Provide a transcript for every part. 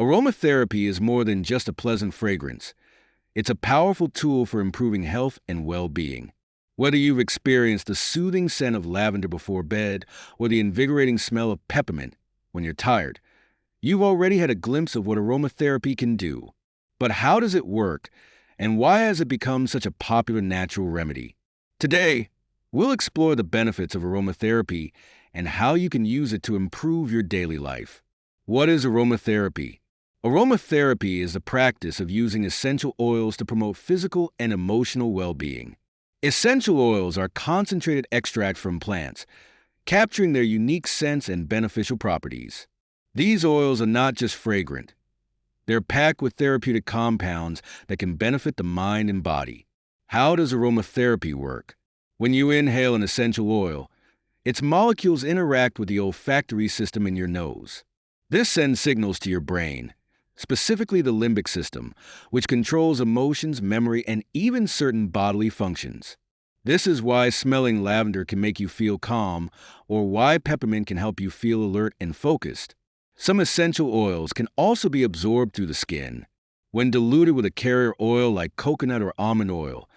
Aromatherapy is more than just a pleasant fragrance. It's a powerful tool for improving health and well-being. Whether you've experienced the soothing scent of lavender before bed or the invigorating smell of peppermint when you're tired, you've already had a glimpse of what aromatherapy can do. But how does it work, and why has it become such a popular natural remedy? Today, we'll explore the benefits of aromatherapy and how you can use it to improve your daily life. What is aromatherapy? Aromatherapy is the practice of using essential oils to promote physical and emotional well-being. Essential oils are concentrated extracts from plants, capturing their unique scents and beneficial properties. These oils are not just fragrant. They're packed with therapeutic compounds that can benefit the mind and body. How does aromatherapy work? When you inhale an essential oil, its molecules interact with the olfactory system in your nose. This sends signals to your brain, specifically the limbic system, which controls emotions, memory, and even certain bodily functions. This is why smelling lavender can make you feel calm, or why peppermint can help you feel alert and focused. Some essential oils can also be absorbed through the skin. When diluted with a carrier oil like coconut or almond oil,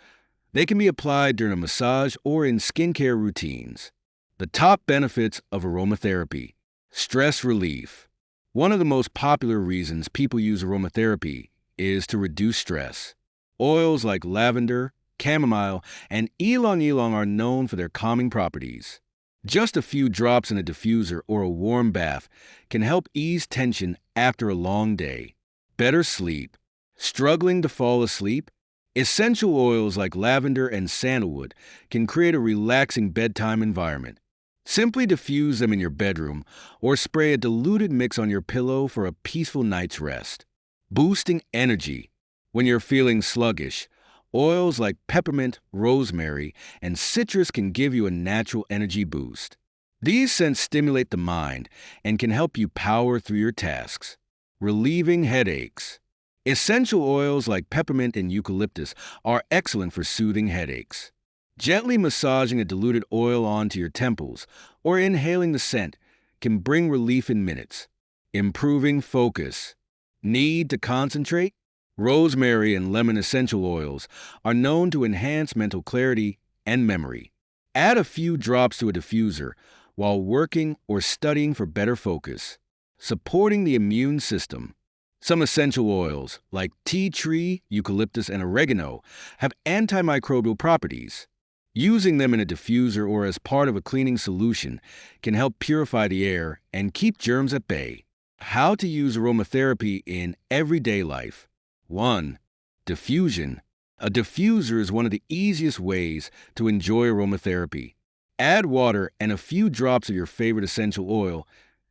they can be applied during a massage or in skincare routines. The top benefits of aromatherapy. Stress relief. One of the most popular reasons people use aromatherapy is to reduce stress. Oils like lavender, chamomile, and ylang ylang are known for their calming properties. Just a few drops in a diffuser or a warm bath can help ease tension after a long day. Better sleep. Struggling to fall asleep? Essential oils like lavender and sandalwood can create a relaxing bedtime environment. Simply diffuse them in your bedroom or spray a diluted mix on your pillow for a peaceful night's rest. Boosting energy. When you're feeling sluggish, oils like peppermint, rosemary, and citrus can give you a natural energy boost. These scents stimulate the mind and can help you power through your tasks. Relieving headaches. Essential oils like peppermint and eucalyptus are excellent for soothing headaches. Gently massaging a diluted oil onto your temples or inhaling the scent can bring relief in minutes. Improving focus. Need to concentrate? Rosemary and lemon essential oils are known to enhance mental clarity and memory. Add a few drops to a diffuser while working or studying for better focus. Supporting the immune system. Some essential oils, like tea tree, eucalyptus, and oregano, have antimicrobial properties. Using them in a diffuser or as part of a cleaning solution can help purify the air and keep germs at bay. How to use aromatherapy in everyday life. 1. Diffusion. A diffuser is one of the easiest ways to enjoy aromatherapy. Add water and a few drops of your favorite essential oil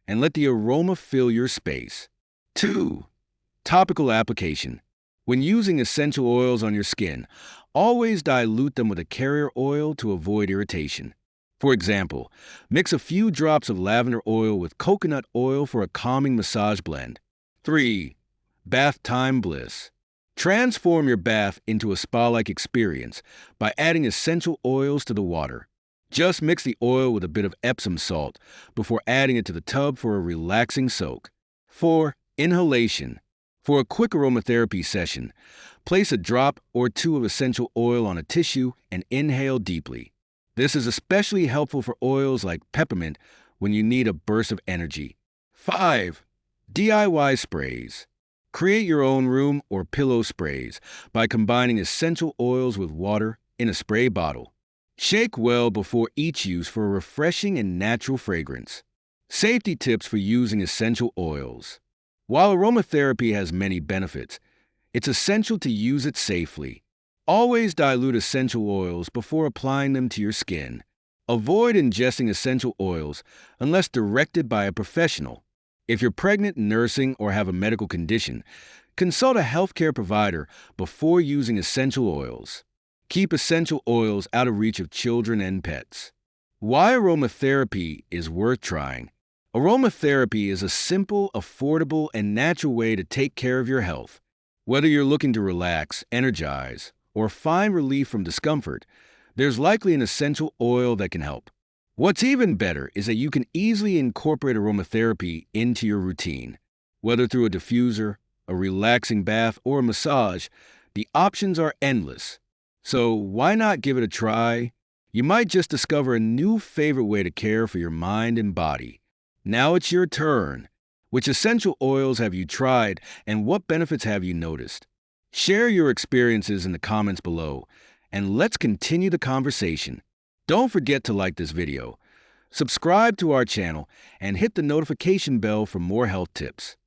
and let the aroma fill your space. 2. Topical application. When using essential oils on your skin, always dilute them with a carrier oil to avoid irritation. For example, mix a few drops of lavender oil with coconut oil for a calming massage blend. 3. Bath time bliss. Transform your bath into a spa-like experience by adding essential oils to the water. Just mix the oil with a bit of Epsom salt before adding it to the tub for a relaxing soak. 4. Inhalation. For a quick aromatherapy session, place a drop or two of essential oil on a tissue and inhale deeply. This is especially helpful for oils like peppermint when you need a burst of energy. 5. DIY sprays. Create your own room or pillow sprays by combining essential oils with water in a spray bottle. Shake well before each use for a refreshing and natural fragrance. Safety tips for using essential oils. While aromatherapy has many benefits, it's essential to use it safely. Always dilute essential oils before applying them to your skin. Avoid ingesting essential oils unless directed by a professional. If you're pregnant, nursing, or have a medical condition, consult a healthcare provider before using essential oils. Keep essential oils out of reach of children and pets. Why aromatherapy is worth trying. Aromatherapy is a simple, affordable, and natural way to take care of your health. Whether you're looking to relax, energize, or find relief from discomfort, there's likely an essential oil that can help. What's even better is that you can easily incorporate aromatherapy into your routine. Whether through a diffuser, a relaxing bath, or a massage, the options are endless. So why not give it a try? You might just discover a new favorite way to care for your mind and body. Now it's your turn. Which essential oils have you tried, and what benefits have you noticed? Share your experiences in the comments below, and let's continue the conversation. Don't forget to like this video, subscribe to our channel, and hit the notification bell for more health tips.